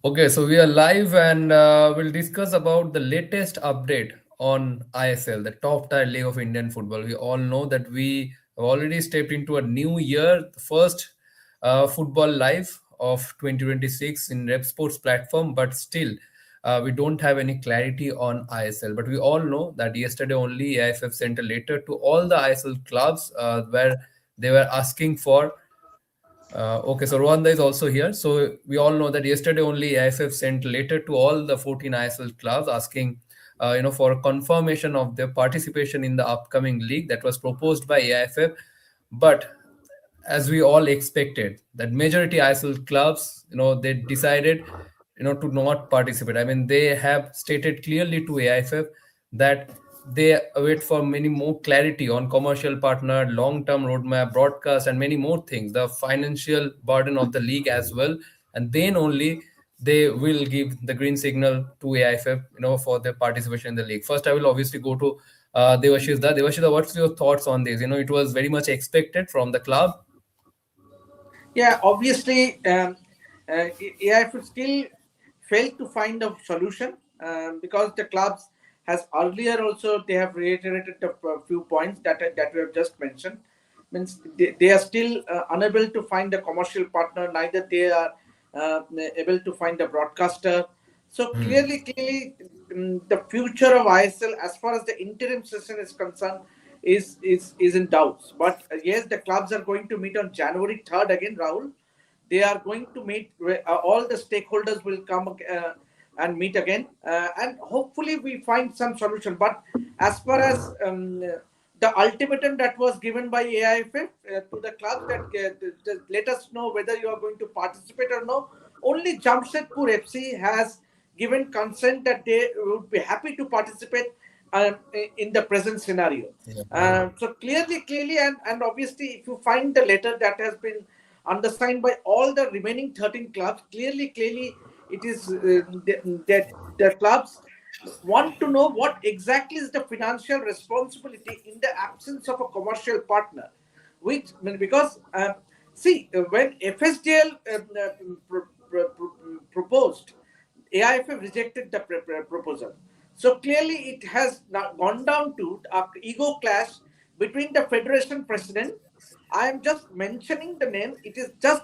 Okay, so we are live and we'll discuss about the latest update on ISL, the top tier league of Indian football. We all know that we have already stepped into a new year, the first football live of 2026 in Rep Sports platform, but still we don't have any clarity on ISL. But we all know that yesterday only AIFF sent a letter to all the ISL clubs where they were asking for okay, so Rwanda is also here. So we all know that yesterday only AIFF sent letter to all the 14 ISL clubs asking, for a confirmation of their participation in the upcoming league that was proposed by AIFF. But as we all expected, that majority ISL clubs, they decided, to not participate. I mean, they have stated clearly to AIFF that they await for many more clarity on commercial partner, long-term roadmap, broadcast, and many more things, the financial burden of the league as well. And then only they will give the green signal to AIFF, for their participation in the league. First, I will obviously go to Devashida. Devashida, what's your thoughts on this? It was very much expected from the club. Yeah, obviously, AIF still failed to find a solution because the clubs has earlier also they have reiterated a few points that we have just mentioned. Means they are still unable to find a commercial partner. Neither they are able to find a broadcaster. So clearly, the future of ISL, as far as the interim session is concerned, is in doubts. But yes, the clubs are going to meet on January 3rd again, Rahul. They are going to meet. All the stakeholders will come and meet again, and hopefully we find some solution. But as far as the ultimatum that was given by AIFF to the clubs that let us know whether you are going to participate or no. Only Jamshedpur FC has given consent that they would be happy to participate in the present scenario. So clearly, and obviously, if you find the letter that has been undersigned by all the remaining 13 clubs, clearly, it is that the clubs want to know what exactly is the financial responsibility in the absence of a commercial partner. Which because see when FSDL proposed, AIFF rejected the proposal. So clearly, it has now gone down to ego clash between the federation president. I am just mentioning the name. It is just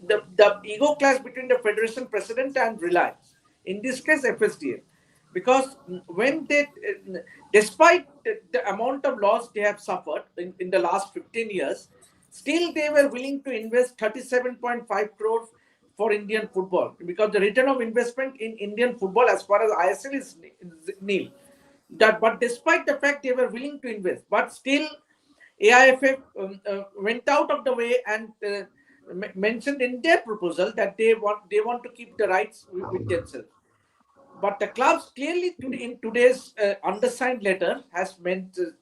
the ego clash between the federation president and Reliance. In this case, FSDL, because when they, despite the amount of loss they have suffered in the last 15 years, still they were willing to invest 37.5 crore for Indian football because the return of investment in Indian football as far as ISL is nil. But despite the fact they were willing to invest, but still AIFF went out of the way and mentioned in their proposal that they want to keep the rights with themselves. But the clubs clearly in today's undersigned letter has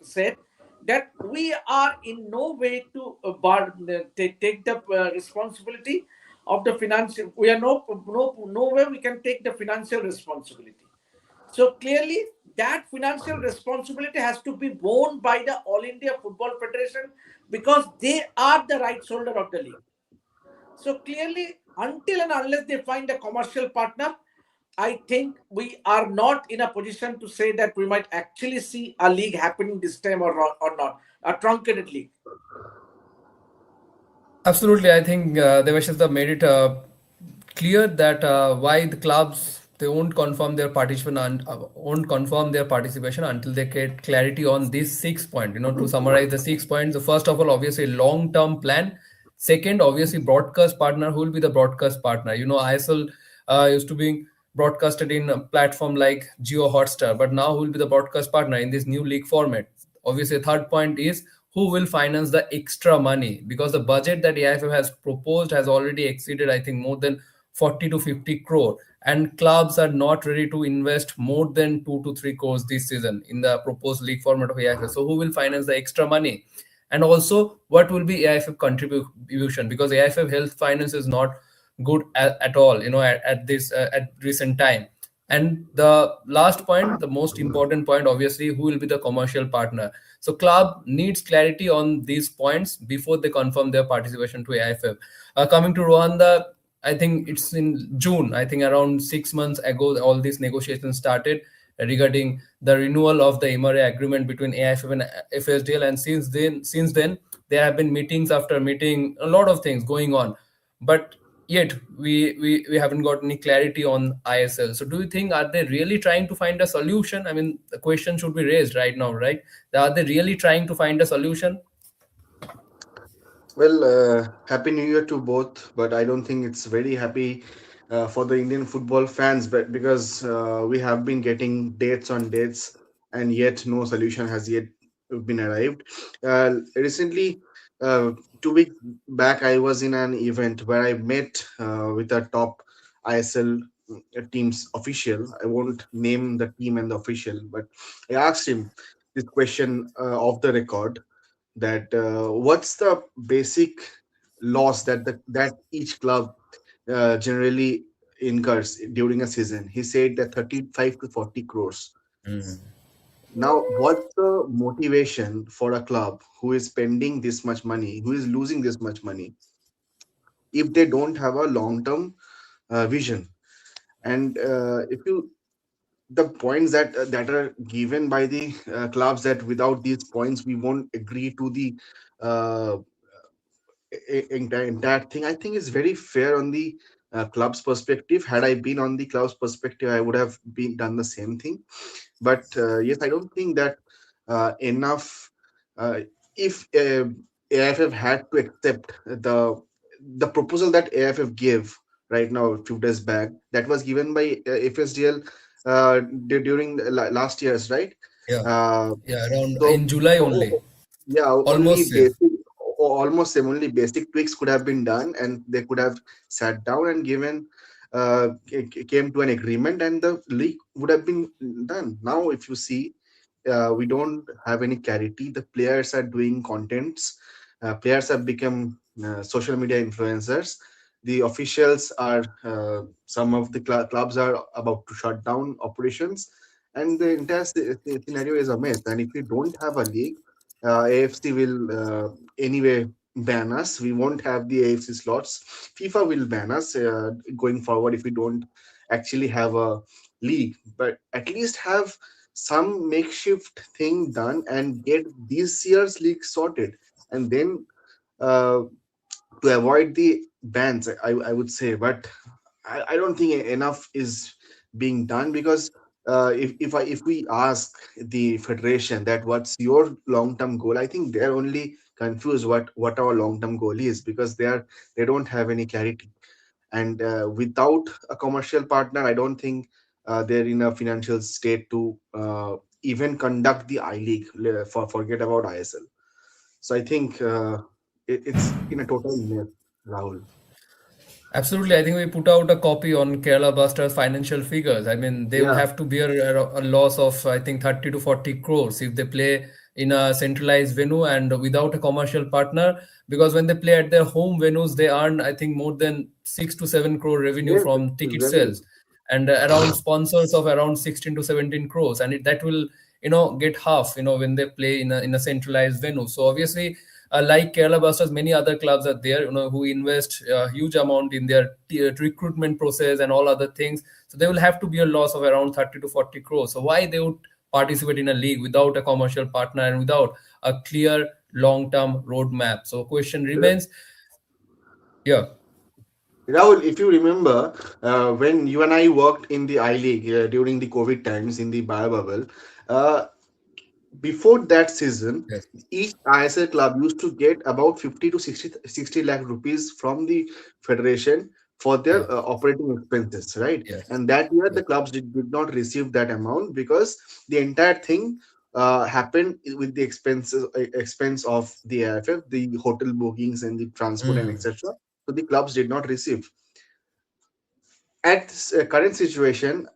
said that we are in no way to take the responsibility of the financial. We are no way we can take the financial responsibility. So clearly, that financial responsibility has to be borne by the All India Football Federation because they are the rights holder of the league. So clearly, until and unless they find a commercial partner, I think we are not in a position to say that we might actually see a league happening this time or not, a truncated league. Absolutely, I think Devashita made it clear that why the clubs they won't confirm their participation and won't confirm their participation until they get clarity on these 6 points. To summarize the 6 points, the first of all, obviously long-term plan. Second, obviously broadcast partner. Who will be the broadcast partner? ISL used to be broadcasted in a platform like Geo Hotstar, but now who will be the broadcast partner in this new league format? Obviously, third point is who will finance the extra money because the budget that AIFF has proposed has already exceeded, I think, more than 40 to 50 crore, and clubs are not ready to invest more than 2 to 3 crores this season in the proposed league format of AIFF. So who will finance the extra money? And also, what will be AIFF contribution? Because AIFF health finance is not good at all, at this at recent time. And the last point, the most important point, obviously, who will be the commercial partner? So club needs clarity on these points before they confirm their participation to AIFF. Coming to Rwanda, I think it's in June. I think around 6 months ago, all these negotiations started regarding the renewal of the MRA agreement between AIFF and FSDL. And since then, there have been meetings after meeting, a lot of things going on, but yet we haven't got any clarity on ISL. So, do you think, are they really trying to find a solution? I mean, the question should be raised right now, right? Are they really trying to find a solution? Well, happy New Year to both, but I don't think it's very happy for the Indian football fans, but because we have been getting dates on dates, and yet no solution has yet been arrived. Recently, 2 weeks back, I was in an event where I met with a top ISL team's official. I won't name the team and the official, but I asked him this question off the record, that what's the basic loss that that each club generally incurs during a season. He said that 35 to 40 crores. Now, what's the motivation for a club who is spending this much money, who is losing this much money, if they don't have a long term vision? And if you the points that are given by the clubs, that without these points we won't agree to the uh, entire thing, I think is very fair on the club's perspective. Had I been on the club's perspective, I would have been done the same thing. But yes, I don't think that enough. Uh, if AIFF had to accept the proposal that AIFF gave right now a few days back, that was given by FSDL during the last year's, right? Yeah, Uh, yeah, around so, in July so only, yeah, only almost same. basic, almost same, only basic tweaks could have been done, and they could have sat down and given, came to an agreement, and the league would have been done. Now, if you see, we don't have any clarity. The players are doing contents. Players have become social media influencers. The officials are, some of the clubs are about to shut down operations, and the entire scenario is a mess. And if we don't have a league, AFC will anyway ban us. We won't have the AFC slots. FIFA will ban us going forward if we don't actually have a league. But at least have some makeshift thing done and get this year's league sorted, and then uh, to avoid the bans, I would say. But I don't think enough is being done, because if we ask the federation that what's your long term goal, I think they're only confused what our long term goal is, because they don't have any clarity. And without a commercial partner, I don't think they're in a financial state to even conduct the I League. Forget about ISL. So I think it's in a total mess, Rahul. Absolutely. I think we put out a copy on Kerala Blasters financial figures. I mean, they will Yeah. have to bear a loss of, I think, 30 to 40 crores if they play in a centralized venue and without a commercial partner. Because when they play at their home venues, they earn, I think, more than 6 to 7 crore revenue Yes, from ticket exactly. sales, and around sponsors of around 16 to 17 crores. And that will, get half, when they play in a centralized venue. So obviously, like Kerala Blasters, many other clubs are there, who invest a huge amount in their recruitment process and all other things. So they will have to be a loss of around 30 to 40 crores. So why they would participate in a league without a commercial partner and without a clear long-term roadmap? So question remains, yeah, Rahul, if you remember, when you and I worked in the I League during the COVID times in the bio bubble, uh, before that season, yes, each ISL club used to get about 50 to 60 lakh rupees from the federation for yeah, their operating expenses, right? yes, And that year, yes. the clubs did not receive that amount, because the entire thing happened with the expense of the AIFF, the hotel bookings and the transport and Mhm. etc. So the clubs did not receive. At current situation,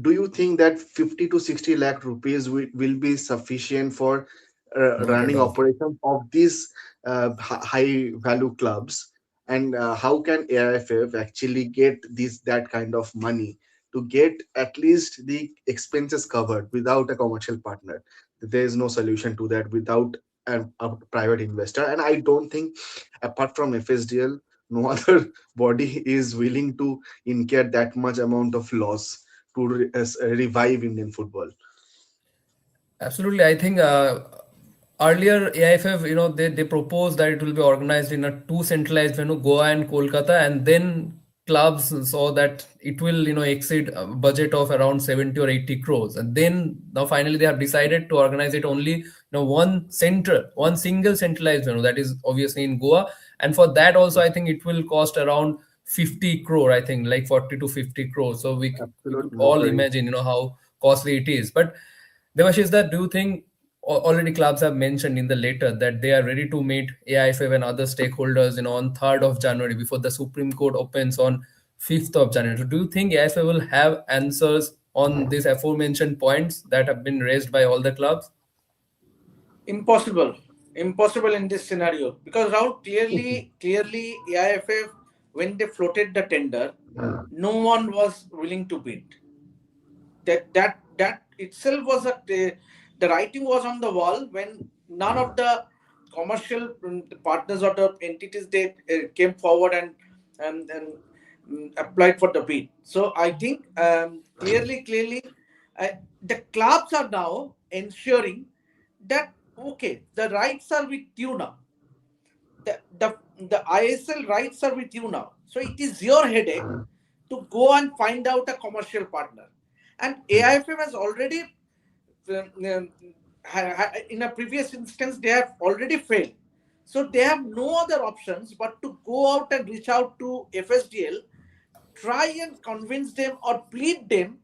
do you think that 50 to 60 lakh rupees will be sufficient for Not at running all. operations of these high value clubs? And how can AIFF actually get this that kind of money to get at least the expenses covered without a commercial partner? There is no solution to that without a private investor. And I don't think, apart from FSDL, No other body is willing to incur that much amount of loss to revive Indian football. Absolutely. I think earlier AIFF, they proposed that it will be organized in a two centralized venue, Goa and Kolkata, and then clubs saw that it will, exceed a budget of around 70 or 80 crores. And then now finally they have decided to organize it only, one single centralized venue, that is obviously in Goa. And for that also, I think it will cost around 50 crore, I think like 40 to 50 crores. So we could Absolutely no all worries. imagine, how costly it is. But Devashish, that do you think already clubs have mentioned in the letter that they are ready to meet AIFF and other stakeholders, on 3rd of January before the Supreme Court opens on 5th of January. So do you think AIFF will have answers on these aforementioned points that have been raised by all the clubs? Impossible, impossible in this scenario, because Rahul, clearly AIFF, when they floated the tender, no one was willing to bid. That itself was the writing was on the wall when none of the commercial partners or the entities, they came forward and applied for the bid. So I think clearly uh, the clubs are now ensuring that okay, the rights are with you now, the ISL rights are with you now. So it is your headache to go and find out a commercial partner. And AIFM has already, in a previous instance, they have already failed. So they have no other options but to go out and reach out to FSDL, try and convince them or plead them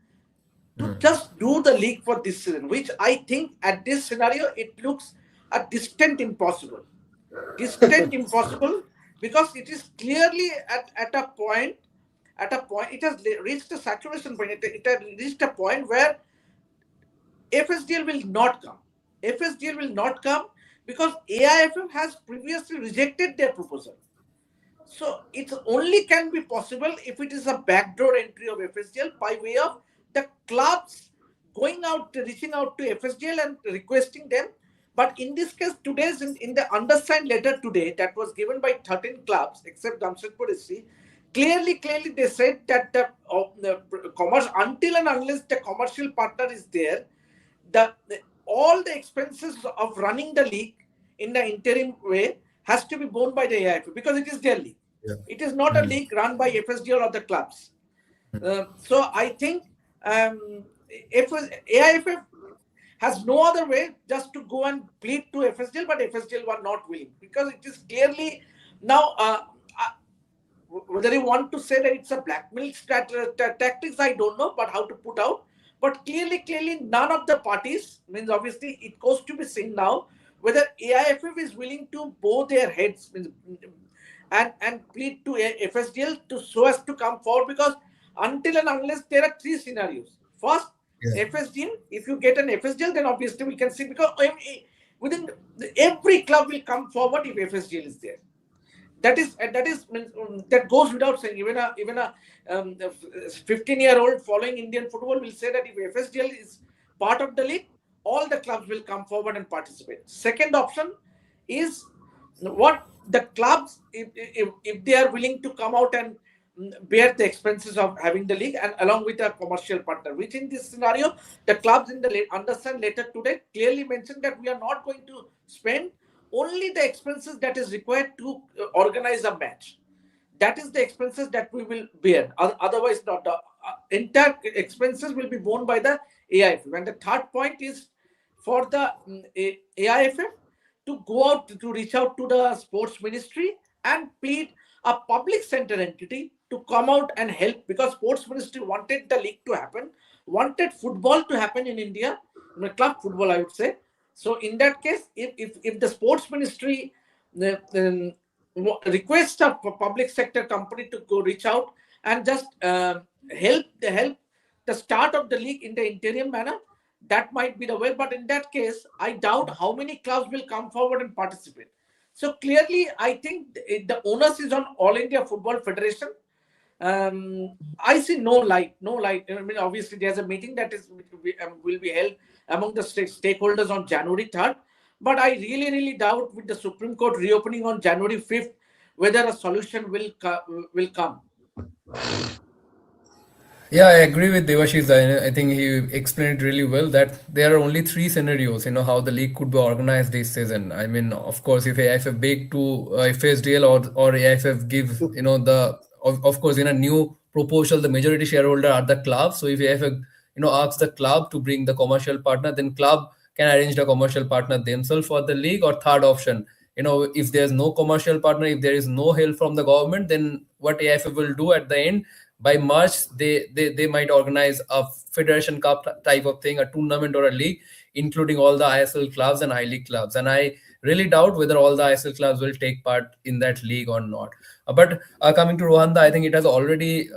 to just do the league for this season, which I think at this scenario it looks a distant impossible, because it is clearly at a point it has reached a saturation point. It has reached a point where FSDL will not come. FSDL will not come because AIFF has previously rejected their proposal. So it only can be possible if it is a backdoor entry of FSDL by way of the clubs going out, reaching out to FSDL and requesting them. But in this case, today's in the undersigned letter today that was given by 13 clubs except Jamshedpur SC, clearly they said that the commerce, until and unless the commercial partner is there, all the expenses of running the league in the interim way has to be borne by the AIFF because it is their league. Yeah. It is not a league run by FSDL or the clubs. So I think AIFF has no other way just to go and plead to FSDL, but FSDL were not willing because it is clearly now. Whether you want to say that it's a blackmail tactics, I don't know, but how to put out. But clearly, none of the parties, means obviously it goes to be seen now whether AIFF is willing to bow their heads, means, and plead to FSDL to so as to come forward, because until and unless there are three scenarios. First, Yeah. FSDL. If you get an FSDL, then obviously we can see, because within every club will come forward if FSDL is there. That goes without saying. Even a 15-year-old following Indian football will say that if FSDL is part of the league, all the clubs will come forward and participate. Second option is what the clubs, if they are willing to come out and bear the expenses of having the league and along with a commercial partner, which in this scenario the clubs in the understand letter today clearly mentioned that we are not going to spend only the expenses that is required to organize a match. That is the expenses that we will bear. Otherwise, not the entire expenses will be borne by the AIFF. And the third point is for the AIFF to go out to reach out to the sports ministry and plead a public center entity to come out and help, because sports ministry wanted the league to happen, wanted football to happen in India, club football, I would say. So in that case, if the sports ministry request a public sector company to go reach out and just help the start of the league in the interim manner, that might be the way. But in that case, I doubt how many clubs will come forward and participate. So clearly, I think the onus is on All India Football Federation. I see no light. I mean, obviously, there's a meeting that will be held among the stakeholders on January 3rd. But I really doubt, with the Supreme Court reopening on January 5th, whether a solution will come. Yeah, I agree with Devashish. I think he explained it really well that there are only three scenarios, how the league could be organized this season. I mean, of course, if AIFF beg to FSDL or AIFF give, of course, in a new proposal, the majority shareholder are the club. So if AIFF, asks the club to bring the commercial partner, then club can arrange the commercial partner themselves for the league. Or third option, if there's no commercial partner, if there is no help from the government, then what AIFF will do at the end, by March, they might organize a Federation Cup type of thing, a tournament or a league, including all the ISL clubs and I League clubs. And I really doubt whether all the ISL clubs will take part in that league or not. But coming to Rohanda, I think it has already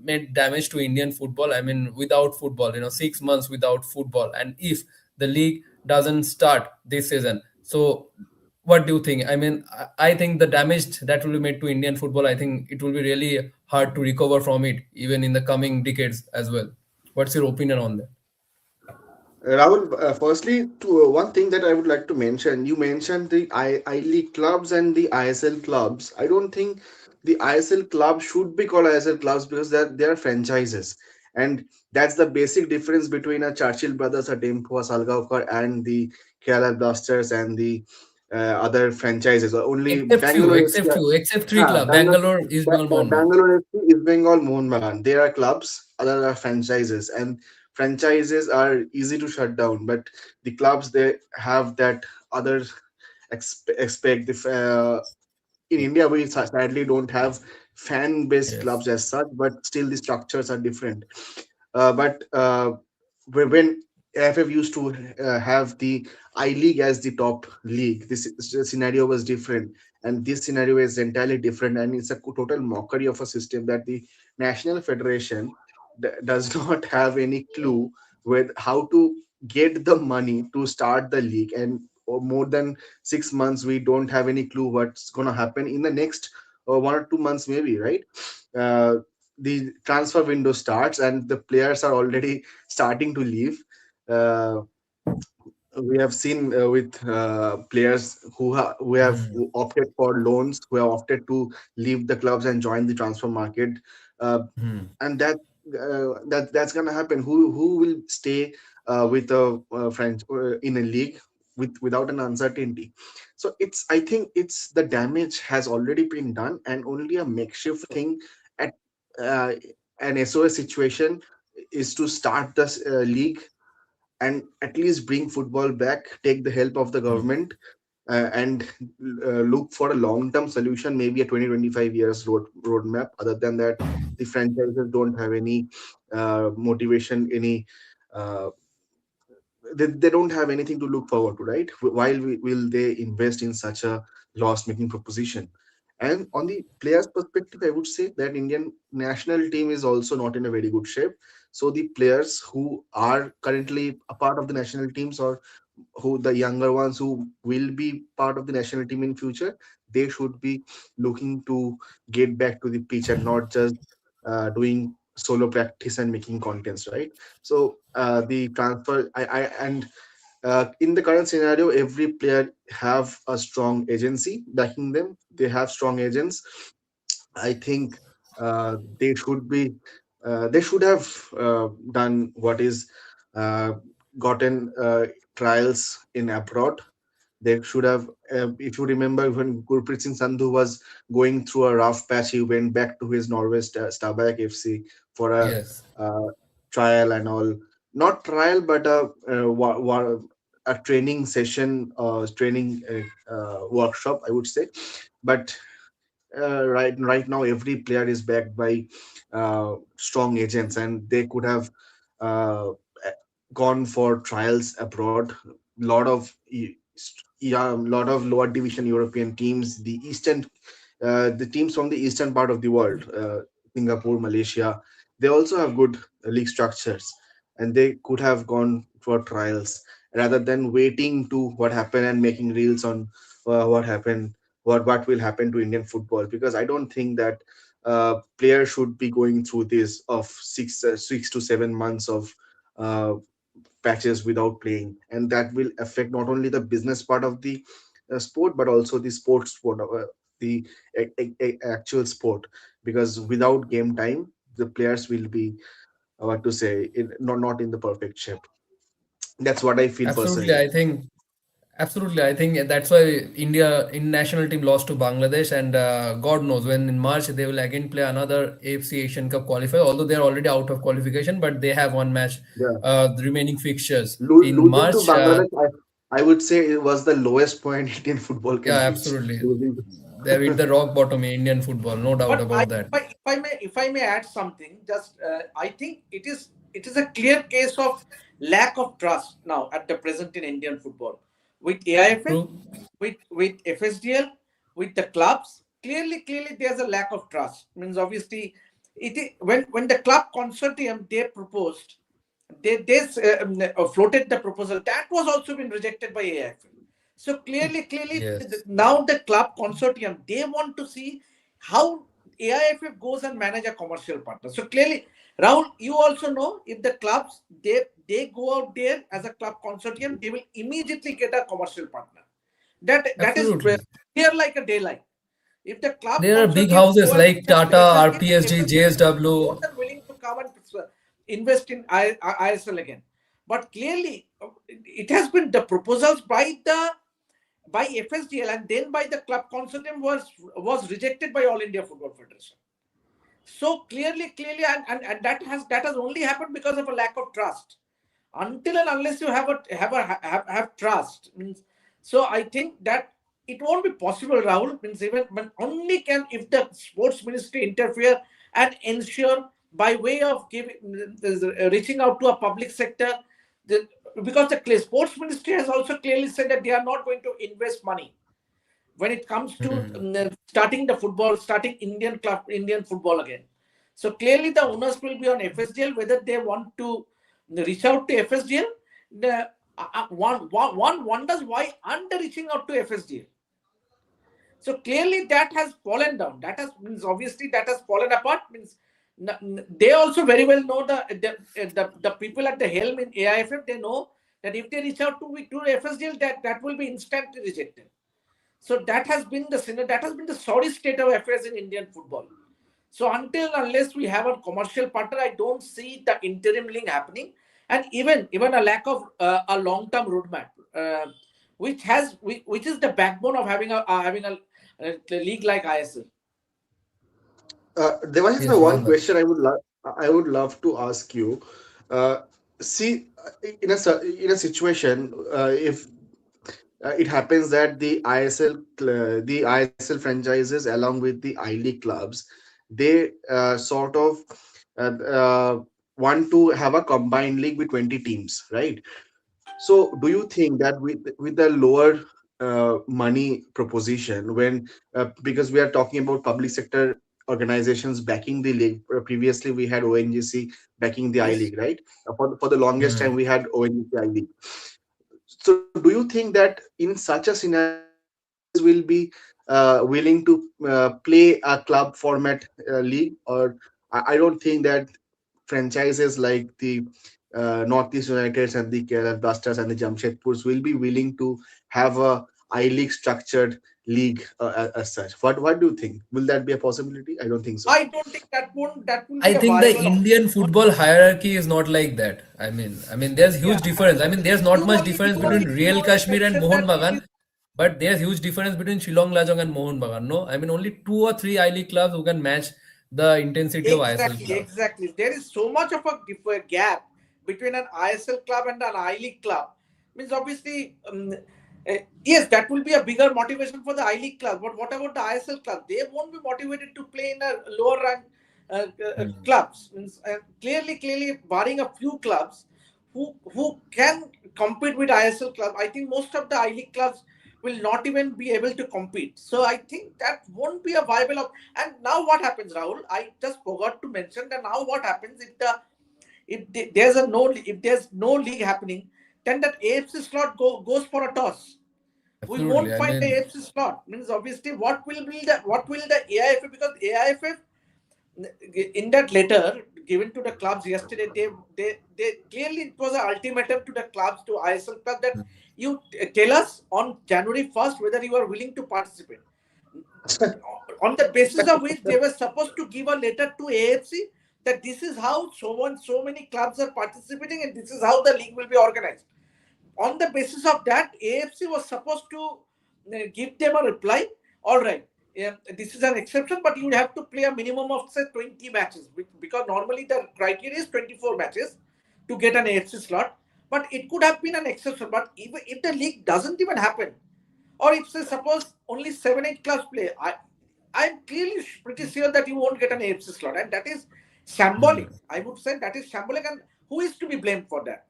made damage to Indian football. I mean, without football, 6 months without football, and if the league doesn't start this season, so what do you think? I mean, I think the damage that will be made to Indian football, I think it will be really hard to recover from it, even in the coming decades as well. What's your opinion on that? Rahul, firstly, to one thing that I would like to mention, you mentioned the I League clubs and the ISL clubs. I don't think the ISL club should be called ISL clubs because they are franchises, and that's the basic difference between a Churchill Brothers, a Dempo, a Salgaonkar, and the Kerala Blasters and the other franchises. Only Bangalore FC. Except three clubs, Bangalore, Bangalore, East Bengal, Mohun. Bangalore FC, East Bengal, Mohun Bagan. They are clubs, other are franchises, and franchises are easy to shut down. But the clubs, they have that other expect. In India, we sadly don't have fan-based Yes. clubs as such, but still the structures are different. But when AFF used to have the I League as the top league, this scenario was different, and this scenario is entirely different, and it's a total mockery of a system that the national federation does not have any clue with how to get the money to start the league, and more than 6 months we don't have any clue what's going to happen in the next 1 or 2 months, maybe, right? Uh, the transfer window starts and the players are already starting to leave. Uh, we have seen with players who have Hmm. opted for loans, who have opted to leave the clubs and join the transfer market, uh, Hmm. and that's gonna happen. Who will stay with a French in a league without an uncertainty? So it's I think it's the damage has already been done, and only a makeshift So, thing at uh, an SOS situation is to start the league and at least bring football back, take the help of the hmm. government, and look for a long-term solution, maybe a 20-25 years roadmap. Other than that, the franchises don't have any motivation, any uh, they don't have anything to look forward to, right? Will they invest in such a loss-making proposition? And on the players' perspective, I would say that Indian national team is also not in a very good shape. So the players who are currently a part of the national teams, or who the younger ones who will be part of the national team in future, they should be looking to get back to the pitch and not just doing solo practice and making contents, right? So the transfer and in the current scenario, every player have a strong agency backing them. They have strong agents. I think they should be they should have done what is uh, gotten trials in abroad. They should have, if you remember, when Gurpreet Singh Sandhu was going through a rough patch, he went back to his Norway Stabæk FC for a Yes. uh, trial and all. Not trial, but a training session, training workshop, I would say. But right now every player is backed by strong agents, and they could have uh, gone for trials abroad. Lot of lower division European teams, the teams from the eastern part of the world, Singapore, Malaysia, they also have good league structures, and they could have gone for trials rather than waiting to what happened and making reels on what happened, what will happen to Indian football. Because I don't think that players should be going through this of 6 to 7 months of uh, patches without playing, and that will affect not only the business part of the sport but also the sports sport. the actual sport, because without game time, the players will be, what to say, not in the perfect shape. That's what I feel Absolutely, personally. I think. Absolutely, I think that's why India in national team lost to Bangladesh, and God knows when in March they will again play another AFC Asian Cup qualifier. Although they are already out of qualification, but they have one match, Yeah. the remaining fixtures in Losing to March. Bangladesh, I would say it was the lowest point Indian football Yeah, can reach. absolutely, Losing. they have hit the rock bottom in Indian football, no doubt But about that. if I may add something, just I think it is a clear case of lack of trust now at the present in Indian football with AIFF, True. with FSDL, with the clubs. Clearly, there's a lack of trust. Means obviously, when the club consortium they proposed, they floated the proposal that was also been rejected by AIFF. So clearly, Yes, now the club consortium they want to see how AIFF goes and manage a commercial partner. So clearly, Rahul, you also know if the clubs they go out there as a club consortium, they will immediately get a commercial partner. That is absolutely. clear like a daylight. If the club There are big consortium houses go and like invest Tata, in FSDL, RPSG, FSDL will be more JSW. than willing to come and invest in ISL again. But clearly, it has been the proposals by FSDL and then by the club consortium was rejected by All India Football Federation. So clearly, and that has only happened because of a lack of trust. Until and unless you have trust, means so I think that it won't be possible, Rahul. Means even when only can if the sports ministry interfere and ensure by way of giving reaching out to a public sector, the, because the sports ministry has also clearly said that they are not going to invest money when it comes to Hmm. starting the football, starting Indian football again. So clearly, the onus will be on FSDL whether they want to reach out to FSDL. The, one wonders why under reaching out to FSDL. So clearly, that has fallen down. That has means obviously that has fallen apart. Means they also very well know the people at the helm in AIFF. They know that if they reach out to FSDL, that will be instantly rejected. So that has been the sorry state of affairs in Indian football. So until unless we have a commercial partner, I don't see the interim link happening, and even a lack of a long term roadmap, which is the backbone of having a league like ISL. There was Yes, one Mohammed. question I would love to ask you. Uh, See, in a situation, if it happens that the ISL franchises along with the I League clubs, they sort of uh, uh, want to have a combined league with 20 teams, right? So, do you think that with the lower money proposition, when because we are talking about public sector organizations backing the league, previously we had ONGC backing the I Yes. League, right? For the longest time Hmm. we had ONGC I League. So, do you think that in such a scenario, franchises will be willing to play a club format league, or I don't think that franchises like the Northeast Uniteds and the Kerala Blasters and the Jamshedpurs will be willing to have a I League structured league as such. What do you think? Will that be a possibility? I don't think so. I don't think that will be I a think the viable option. Indian football hierarchy is not like that. There's Yeah, huge difference. There's not much difference between you Real only Kashmir and mentioned Mohun that it is Bagan, but there's huge difference between Shillong Lajong and Mohun Bagan. No, only two or three I League clubs who can match the intensity of ISL clubs. exactly. There is so much of a gap between an ISL club and an I League club. Means obviously, yes, that will be a bigger motivation for the I League club. But what about the ISL club? They won't be motivated to play in a lower rank Hmm. clubs. Means clearly, barring a few clubs who can compete with ISL club, I think most of the I League clubs will not even be able to compete. So I think that won't be a viable and now what happens, Rahul? I just forgot to mention that now what happens if there's no league happening, then that AFC slot goes for a toss. We Absolutely. won't find the AFC slot. Means obviously what will the AIFF because AIFF in that letter given to the clubs yesterday, they clearly it was an ultimatum to the clubs to ISL club that you tell us on January 1st whether you are willing to participate. on the basis of which they were supposed to give a letter to AFC that this is how so many clubs are participating and this is how the league will be organized. On the basis of that, AFC was supposed to give them a reply. All right, this is an exception, but you would have to play a minimum of say 20 matches because normally the criteria is 24 matches to get an AFC slot. But it could have been an exception. But even if the league doesn't even happen, or if say suppose only 7-8 clubs play, I'm clearly pretty sure that you won't get an AFC slot, and that is Hmm. shambolic. I would say that is shambolic, and who is to be blamed for that?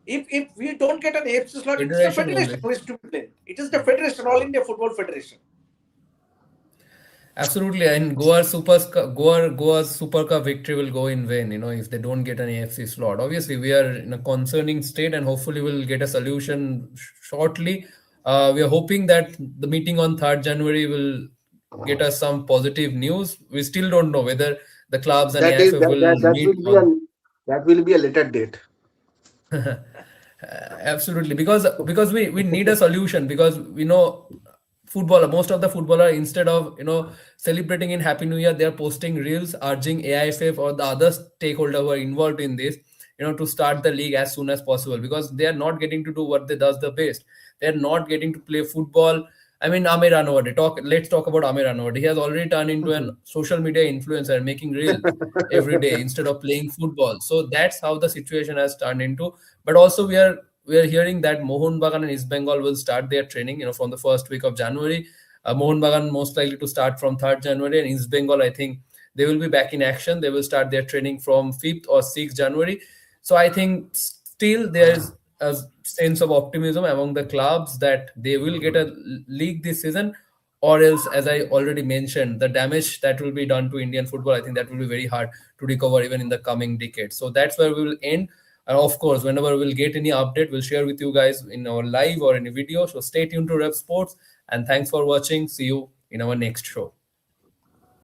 If we don't get an AFC slot, it's the Federation federation only. who is to be blamed. It is the federation, All India Football Federation. Absolutely, and Goa's Super Cup victory will go in vain, if they don't get an AFC slot. Obviously, we are in a concerning state, and hopefully, we'll get a solution shortly. We are hoping that the meeting on 3rd January will get us some positive news. We still don't know whether the clubs and That is AIFF will that meet will be a on. later date. Absolutely, because we need a solution, because we know footballer most of the footballer, instead of celebrating in Happy New Year, they are posting reels urging AIFF or the other stakeholder who are involved in this, to start the league as soon as possible, because they are not getting to do what they does the best. They are not getting to play football. I mean, Amir Anwar, let's talk about Amir Anwar. He has already turned into an social media influencer, making reels every day instead of playing football. So that's how the situation has turned into. But also, we are hearing that Mohun Bagan and East Bengal will start their training, from the first week of January. Mohun Bagan most likely to start from 3rd January, and East Bengal, I think, they will be back in action. They will start their training from 5th or 6th January. So I think still there is a sense of optimism among the clubs that they will get a league this season, or else, as I already mentioned, the damage that will be done to Indian football, I think that will be very hard to recover even in the coming decade. So that's where we will end. And of course, whenever we'll get any update, we'll share with you guys in our live or in a video. So stay tuned to Rep Sports, and thanks for watching. See you in our next show.